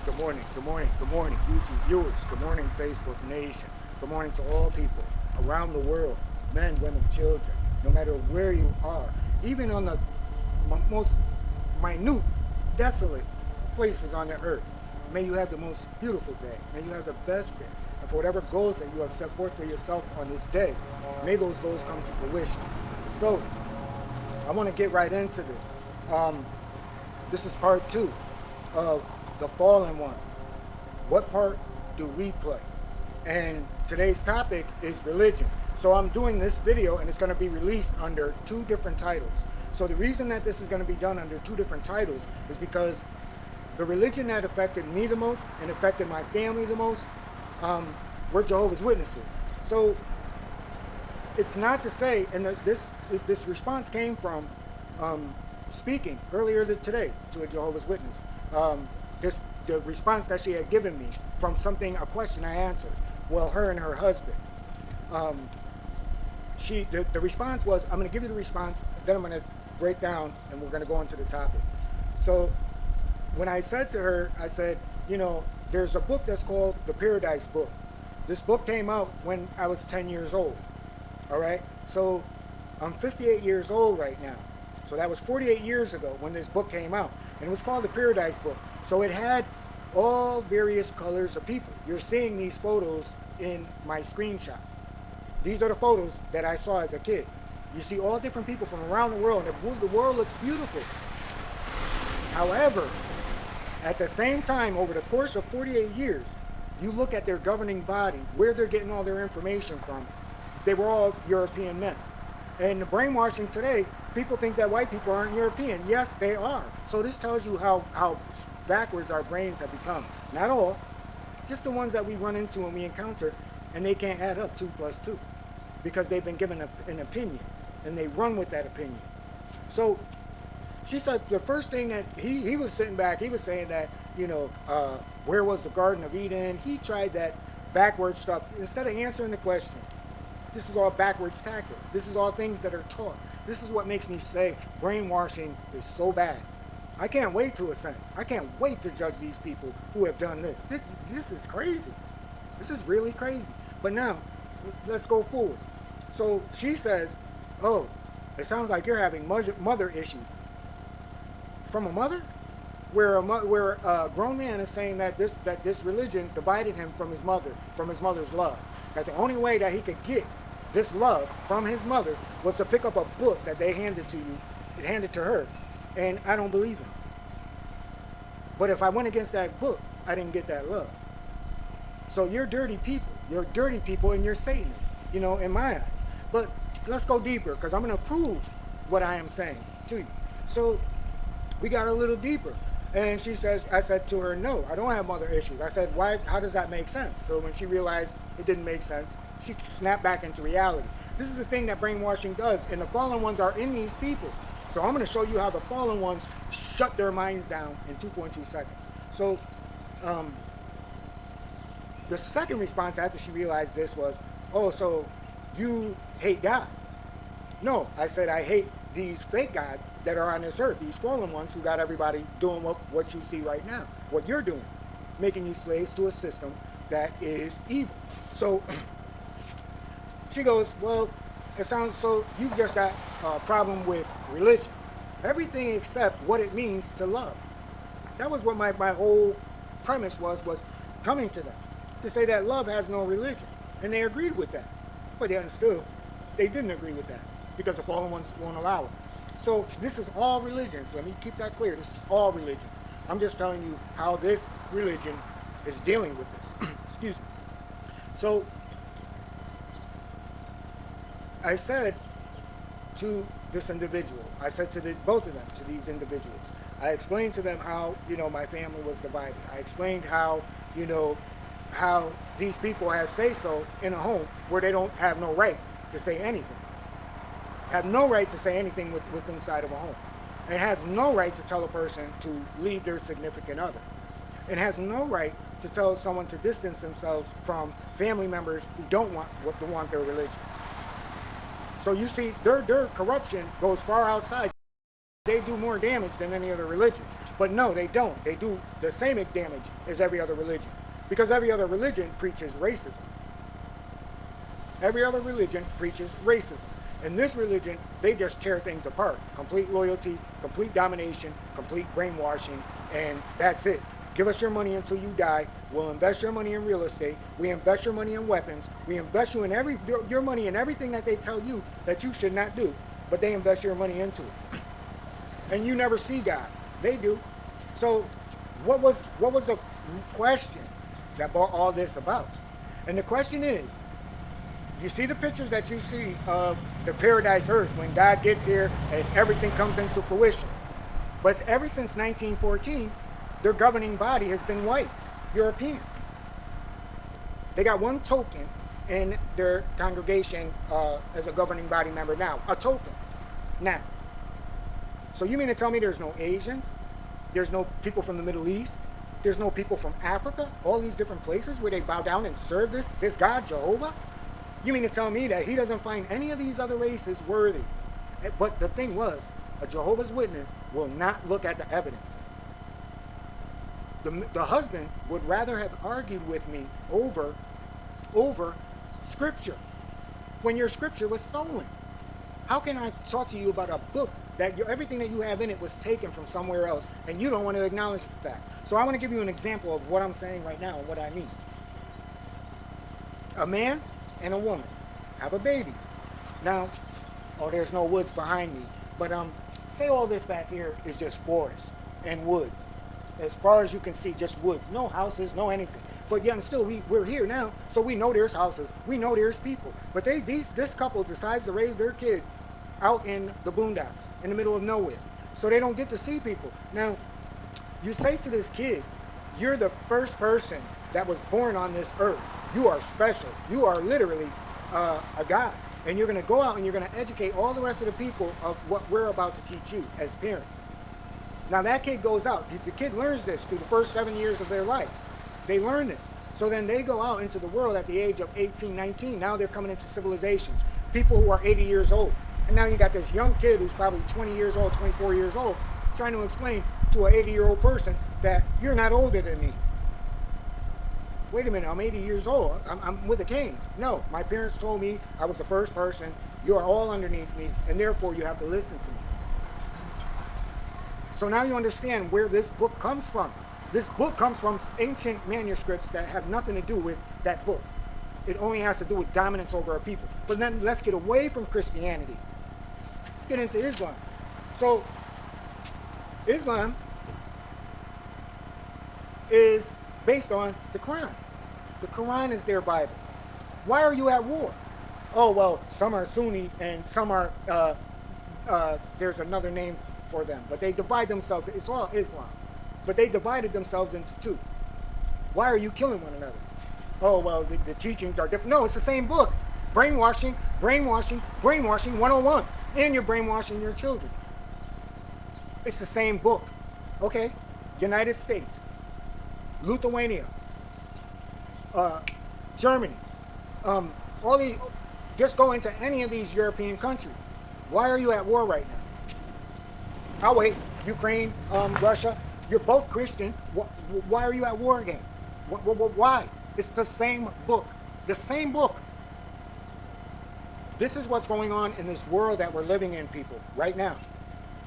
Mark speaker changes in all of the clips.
Speaker 1: Good morning, good morning, YouTube viewers. Good morning, Facebook Nation. Good morning to all people around the world, men, women, children, no matter where you are, even on the most minute, desolate places on the earth. May you have the most beautiful day. May you have the best day. And for whatever goals that you have set forth for yourself on this day, may those goals come to fruition. So, I want to get right into this. This is part 2 of the fallen ones. What part do we play? And today's topic is religion. So I'm doing this video and it's going to be released under 2 different titles. So the reason that this is going to be done under 2 different titles is because the religion that affected me the most and affected my family the most were Jehovah's Witnesses. So it's not to say, and this response came from speaking earlier today to a Jehovah's Witness. The response that she had given me from a question I answered. Well, her and her husband. The response was, I'm going to give you the response, then I'm going to break down, and we're going to go into the topic. So when I said to her, I said, there's a book that's called The Paradise Book. This book came out when I was 10 years old. All right? So I'm 58 years old right now. So that was 48 years ago when this book came out. And it was called The Paradise Book. So it had all various colors of people. You're seeing these photos in my screenshots. These are the photos that I saw as a kid. You see all different people from around the world, and the world looks beautiful. However, at the same time, over the course of 48 years, you look at their governing body, where they're getting all their information from, they were all European men. And the brainwashing today, people think that white people aren't European. Yes, they are. So this tells you how backwards our brains have become. Not all, just the ones that we run into and we encounter, and they can't add up 2 plus 2 because they've been given an opinion and they run with that opinion. So she said the first thing that he was sitting back, he was saying that, where was the Garden of Eden? He tried that backwards stuff. Instead of answering the question, this is all backwards tactics. This is all things that are taught. This is what makes me say brainwashing is so bad. I can't wait to ascend. I can't wait to judge these people who have done this. This is crazy. This is really crazy. But now, let's go forward. So she says, oh, it sounds like you're having mother issues. From a mother? Where a grown man is saying that this religion divided him from his mother's love. That the only way that he could get this love from his mother was to pick up a book that they handed to her, and I don't believe him. But if I went against that book, I didn't get that love. So you're dirty people. You're dirty people and you're Satanists, in my eyes. But let's go deeper, because I'm going to prove what I am saying to you. So we got a little deeper. And she says, I said to her, no, I don't have mother issues. I said, why? How does that make sense? So when she realized it didn't make sense, she snapped back into reality. This is the thing that brainwashing does, and the fallen ones are in these people. So I'm going to show you how the fallen ones shut their minds down in 2.2 seconds. So the second response after she realized this was, oh, so you hate God. No, I said I hate these fake gods that are on this earth, these fallen ones who got everybody doing what you see right now, what you're doing, making you slaves to a system that is evil. So she goes, well, it sounds so you've just got a problem with religion. Everything except what it means to love. That was what my whole premise was coming to that. To say that love has no religion. And they agreed with that. But yet still, they didn't agree with that, because the fallen ones won't allow it. So this is all religions. Let me keep that clear. This is all religion. I'm just telling you how this religion is dealing with this. Excuse me. So I said to this individual, I said to both of them, to these individuals, I explained to them how, my family was divided. I explained how, how these people have say-so in a home where they don't have no right to say anything. Have no right to say anything with inside of a home. And has no right to tell a person to leave their significant other. And has no right to tell someone to distance themselves from family members who don't want their religion. So you see, their corruption goes far outside. They do more damage than any other religion. But no, they don't. They do the same damage as every other religion. Because every other religion preaches racism. Every other religion preaches racism. In this religion, they just tear things apart. Complete loyalty, complete domination, complete brainwashing, and that's it. Give us your money until you die. We'll invest your money in real estate. We invest your money in weapons. We invest your money in everything that they tell you that you should not do. But they invest your money into it. And you never see God. They do. So what was the question that brought all this about? And the question is, you see the pictures that you see of the paradise earth when God gets here and everything comes into fruition. But ever since 1914, their governing body has been white, European. They got one token in their congregation as a governing body member now, a token. Now, so you mean to tell me there's no Asians? There's no people from the Middle East? There's no people from Africa? All these different places where they bow down and serve this God, Jehovah? You mean to tell me that he doesn't find any of these other races worthy? But the thing was, a Jehovah's Witness will not look at the evidence. The husband would rather have argued with me over scripture when your scripture was stolen. How can I talk to you about a book that everything that you have in it was taken from somewhere else and you don't want to acknowledge the fact? So I want to give you an example of what I'm saying right now and what I mean. A man and a woman have a baby. Now, there's no woods behind me, but say all this back here is just forest and woods. As far as you can see, just woods, no houses, no anything. But yet and still, we're here now, so we know there's houses, we know there's people. But this couple decides to raise their kid out in the boondocks, in the middle of nowhere, so they don't get to see people. Now, you say to this kid, you're the first person that was born on this earth. You are special. You are literally a God. And you're going to go out and you're going to educate all the rest of the people of what we're about to teach you as parents. Now that kid goes out. The kid learns this through the first 7 years of their life. They learn this. So then they go out into the world at the age of 18, 19. Now they're coming into civilizations. People who are 80 years old. And now you got this young kid who's probably 20 years old, 24 years old, trying to explain to an 80-year-old person that you're not older than me. Wait a minute, I'm 80 years old. I'm with a cane. No, my parents told me I was the first person. You are all underneath me, and therefore you have to listen to me. So now you understand where this book comes from. This book comes from ancient manuscripts that have nothing to do with that book. It only has to do with dominance over a people. But then let's get away from Christianity. Let's get into Islam. So Islam is based on the Quran. The Quran is their Bible. Why are you at war? Oh, well, some are Sunni and some are, there's another name for them. But they divide themselves, it's all Islam. But they divided themselves into two. Why are you killing one another? Oh, well, the teachings are different. No, it's the same book. Brainwashing, brainwashing, brainwashing 101. And you're brainwashing your children. It's the same book. Okay? United States, Lithuania, Germany, all these, just go into any of these European countries. Why are you at war right now? I'll wait. Ukraine, Russia, you're both Christian. Why are you at war again? Why? It's the same book. The same book. This is what's going on in this world that we're living in, people, right now.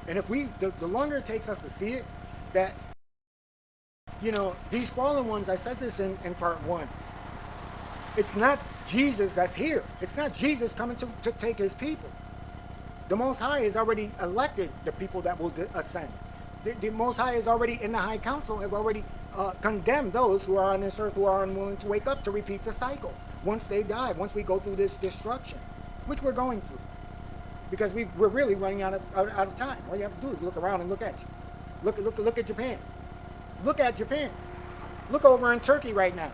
Speaker 1: And if the longer it takes us to see it, that, you know, these fallen ones, I said this in part 1. It's not Jesus that's here. It's not Jesus coming to take his people. The Most High has already elected the people that will ascend. The Most High is already in the High Council, have already condemned those who are on this earth who are unwilling to wake up to repeat the cycle. Once they die, once we go through this destruction, which we're going through. Because we're really running out of time. All you have to do is look around and look at you. Look at Japan. Look at Japan. Look over in Turkey right now.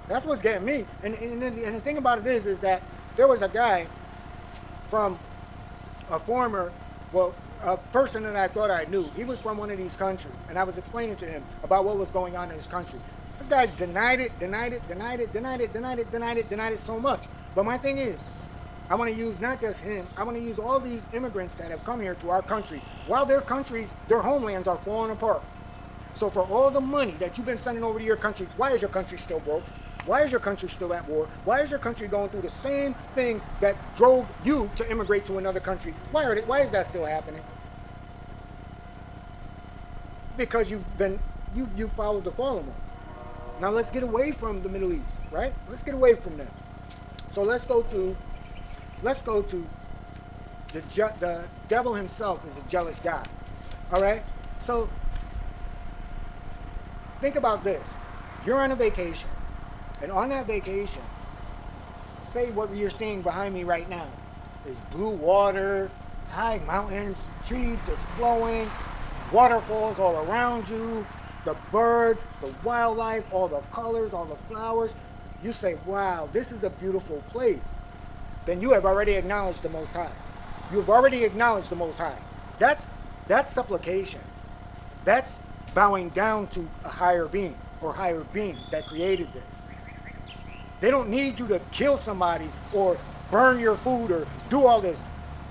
Speaker 1: That's what's getting me. And the thing about it is that there was a guy from a person that I thought I knew. He was from one of these countries, and I was explaining to him about what was going on in his country. This guy denied it so much. But my thing is, I want to use not just him, I want to use all these immigrants that have come here to our country while their countries, their homelands are falling apart. So for all the money that you've been sending over to your country, why is your country still broke? Why is your country still at war? Why is your country going through the same thing that drove you to immigrate to another country? Why is that still happening? Because you followed the fallen ones. Now let's get away from the Middle East, right? Let's get away from them. So let's go to the devil himself is a jealous God. All right? So think about this. You're on a vacation, and on that vacation, say what you're seeing behind me right now is blue water, high mountains, trees just flowing, waterfalls all around you, the birds, the wildlife, all the colors, all the flowers. You say, wow, this is a beautiful place. Then you have already acknowledged the Most High. You have already acknowledged the Most High. That's supplication. That's bowing down to a higher being or higher beings that created this. They don't need you to kill somebody or burn your food or do all this.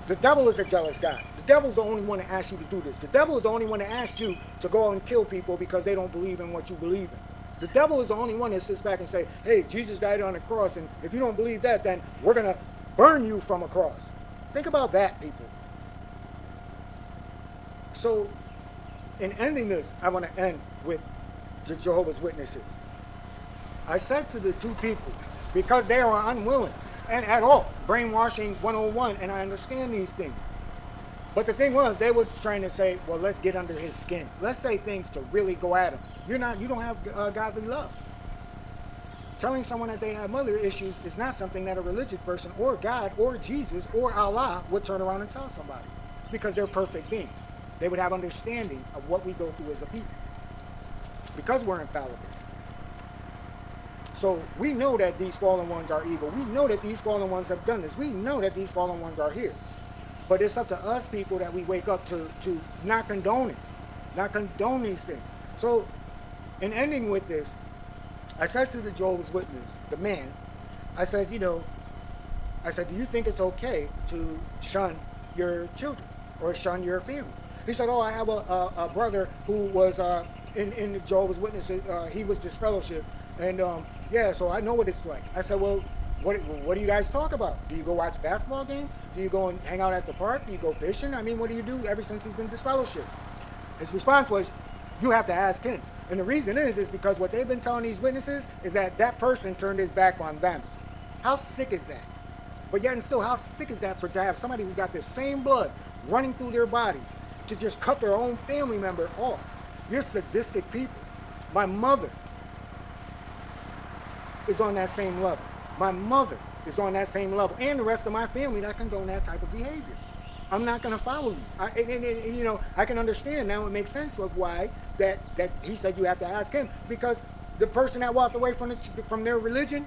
Speaker 1: The devil is a jealous God. The devil's the only one that asked you to do this. The devil is the only one that asked you to go out and kill people because they don't believe in what you believe in. The devil is the only one that sits back and say, hey, Jesus died on the cross, and if you don't believe that, then we're going to burn you from a cross. Think about that, people. So, in ending this, I want to end with the Jehovah's Witnesses. I said to the two people, because they are unwilling, and at all, brainwashing 101, and I understand these things. But the thing was, they were trying to say, well, let's get under his skin. Let's say things to really go at him. You don't have godly love. Telling someone that they have mother issues is not something that a religious person or God or Jesus or Allah would turn around and tell somebody, because they're perfect beings. They would have understanding of what we go through as a people, because we're infallible. So we know that these fallen ones are evil. We know that these fallen ones have done this. We know that these fallen ones are here. But it's up to us people that we wake up to not condone it, not condone these things. So in ending with this, I said to the Jehovah's Witness, the man, I said, do you think it's okay to shun your children or shun your family? He said, oh, I have a brother who was in the Jehovah's Witnesses. He was disfellowship, and yeah, so I know what it's like. I said, well, what do you guys talk about? Do you go watch basketball games? Do you go and hang out at the park? Do you go fishing? I mean, what do you do ever since he's been disfellowship? His response was, you have to ask him. And the reason is because what they've been telling these witnesses is that that person turned his back on them. How sick is that? But yet and still, how sick is that to have somebody who got the same blood running through their bodies to just cut their own family member off? You're sadistic people. My mother is on that same level. My mother is on that same level. And the rest of my family that condone that type of behavior. I'm not going to follow you. I can understand now. It makes sense of why that he said you have to ask him, because the person that walked away from their religion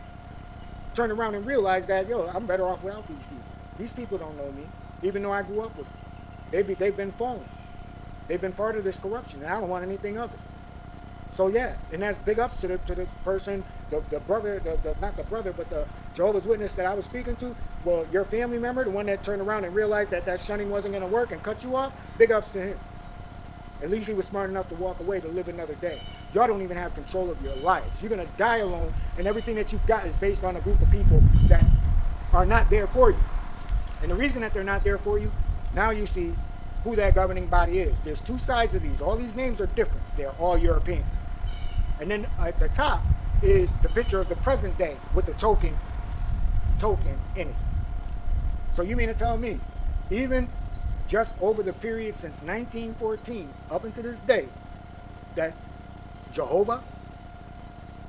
Speaker 1: turned around and realized that, I'm better off without these people. These people don't know me, even though I grew up with them. They've been fallen. They've been part of this corruption, and I don't want anything of it. So yeah, and that's big ups to the person, the brother, not the brother, but the Jehovah's Witness that I was speaking to. Well, your family member, the one that turned around and realized that shunning wasn't going to work and cut you off, big ups to him. At least he was smart enough to walk away to live another day. Y'all don't even have control of your lives. You're going to die alone, and everything that you've got is based on a group of people that are not there for you. And the reason that they're not there for you, now you see who that governing body is. There's two sides of these. All these names are different. They're all European. And then at the top is the picture of the present day with the token in it. So you mean to tell me, even just over the period since 1914 up until this day, that Jehovah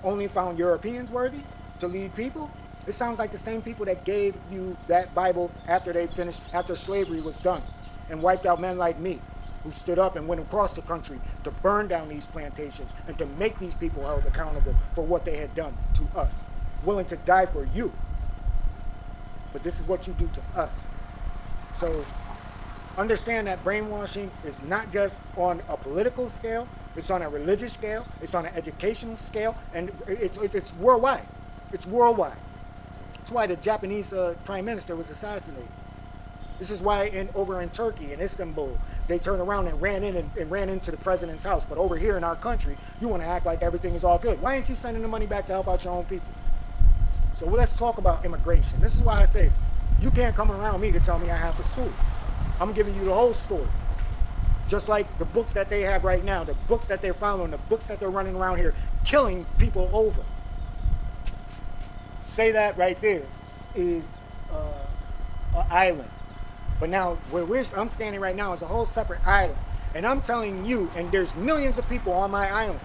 Speaker 1: only found Europeans worthy to lead people? It sounds like the same people that gave you that Bible after slavery was done and wiped out men like me, who stood up and went across the country to burn down these plantations and to make these people held accountable for what they had done to us, willing to die for you. But this is what you do to us. So understand that brainwashing is not just on a political scale, it's on a religious scale, it's on an educational scale, and it's worldwide. It's worldwide. It's why the Japanese prime minister was assassinated. This is why over in Turkey, in Istanbul, they turned around and ran in and ran into the president's house. But over here in our country, you want to act like everything is all good. Why aren't you sending the money back to help out your own people? So let's talk about immigration. This is why I say, you can't come around me to tell me I have the story. I'm giving you the whole story. Just like the books that they have right now, the books that they're following, the books that they're running around here, killing people over. Say that right there is an island. But now, where I'm standing right now is a whole separate island. And I'm telling you, and there's millions of people on my island.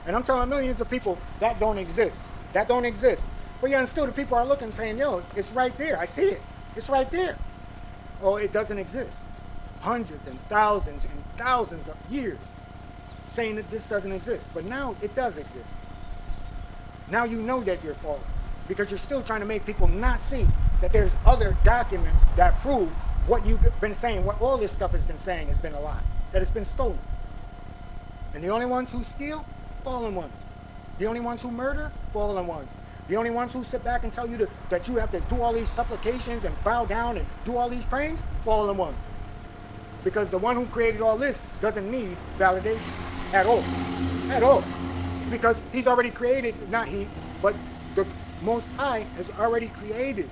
Speaker 1: And I'm telling millions of people that don't exist. That don't exist. But yeah, and still the people are looking saying, yo, it's right there. I see it. It's right there. Oh, it doesn't exist. Hundreds and thousands of years saying that this doesn't exist. But now it does exist. Now you know that you're falling. Because you're still trying to make people not see that there's other documents that prove what you've been saying, what all this stuff has been saying has been a lie, that it's been stolen. And the only ones who steal, fallen ones. The only ones who murder, fallen ones. The only ones who sit back and tell you that you have to do all these supplications and bow down and do all these prayings, fallen ones. Because the one who created all this doesn't need validation at all. At all. Because he's already created, not he, but the Most High has already created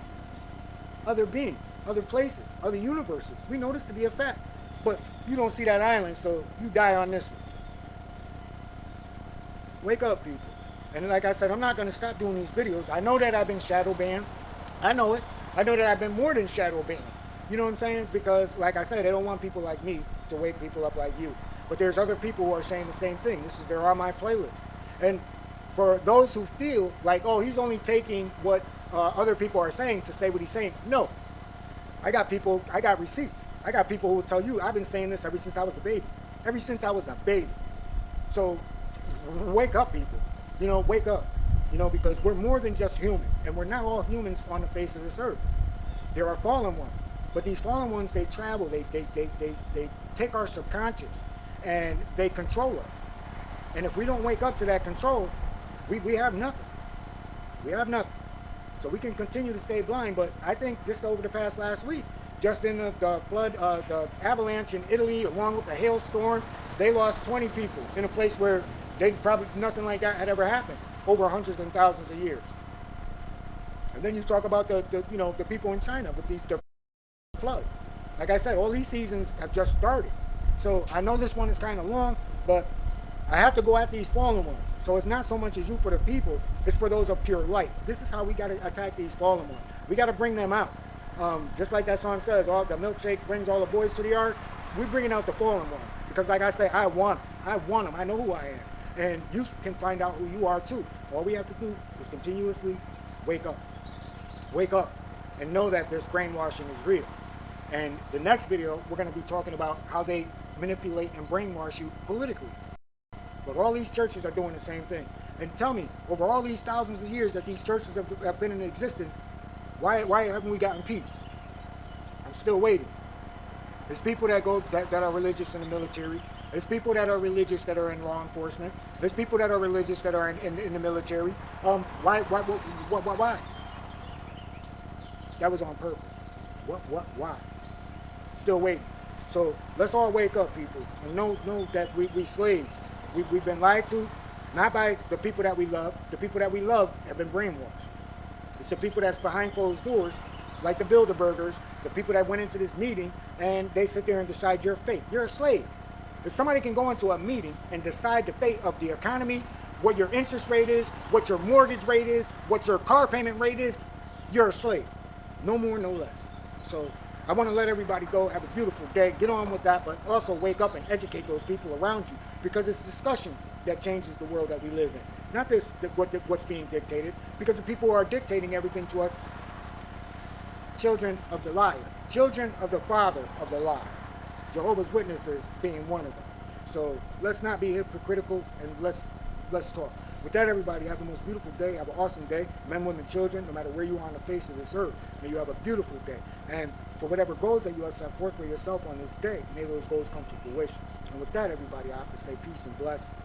Speaker 1: other beings, other places, other universes. We know this to be a fact. But you don't see that island, so you die on this one. Wake up, people. And like I said, I'm not going to stop doing these videos. I know that I've been shadow banned. I know it. I know that I've been more than shadow banned. You know what I'm saying? Because, like I said, they don't want people like me to wake people up like you. But there's other people who are saying the same thing. They're on my playlist. And for those who feel like, oh, he's only taking what other people are saying to say what he's saying. No. I got receipts. I got people who will tell you, I've been saying this ever since I was a baby. Ever since I was a baby. So, wake up, people. You know, wake up. You know, because we're more than just human. And we're not all humans on the face of this earth. There are fallen ones. But these fallen ones, they travel. They take our subconscious. And they control us. And if we don't wake up to that control, we have nothing. We have nothing. So we can continue to stay blind, but I think just over the past last week, just in the flood, the avalanche in Italy, along with the hailstorms, they lost 20 people in a place where nothing like that had ever happened over hundreds and thousands of years. And then you talk about the people in China with the floods. Like I said, all these seasons have just started. So I know this one is kind of long, but I have to go at these fallen ones. So it's not so much as you for the people, it's for those of pure light. This is how we got to attack these fallen ones. We got to bring them out. Just like that song says, the milkshake brings all the boys to the yard. We're bringing out the fallen ones. Because like I say, I want them. I want them. I know who I am. And you can find out who you are too. All we have to do is continuously wake up. Wake up and know that this brainwashing is real. And the next video, we're going to be talking about how they manipulate and brainwash you politically. But all these churches are doing the same thing. And tell me, over all these thousands of years that these churches have been in existence, why haven't we gotten peace? I'm still waiting. There's people that are religious in the military. There's people that are religious that are in law enforcement. There's people that are religious that are in the military. Why? That was on purpose. Why? Still waiting. So let's all wake up, people, and know that we slaves. We've been lied to, not by the people that we love. The people that we love have been brainwashed. It's the people that's behind closed doors, like the Bilderbergers, the people that went into this meeting, and they sit there and decide your fate. You're a slave. If somebody can go into a meeting and decide the fate of the economy, what your interest rate is, what your mortgage rate is, what your car payment rate is, you're a slave. No more, no less. So I want to let everybody go. Have a beautiful day. Get on with that, but also wake up and educate those people around you, because it's discussion that changes the world that we live in. Not what's being dictated, because the people who are dictating everything to us, children of the liar, children of the father of the lie, Jehovah's Witnesses being one of them. So let's not be hypocritical, and let's talk. With that, everybody, have the most beautiful day. Have an awesome day. Men, women, children, no matter where you are on the face of this earth, may you have a beautiful day. And for whatever goals that you have set forth for yourself on this day, may those goals come to fruition. And with that, everybody, I have to say peace and blessings.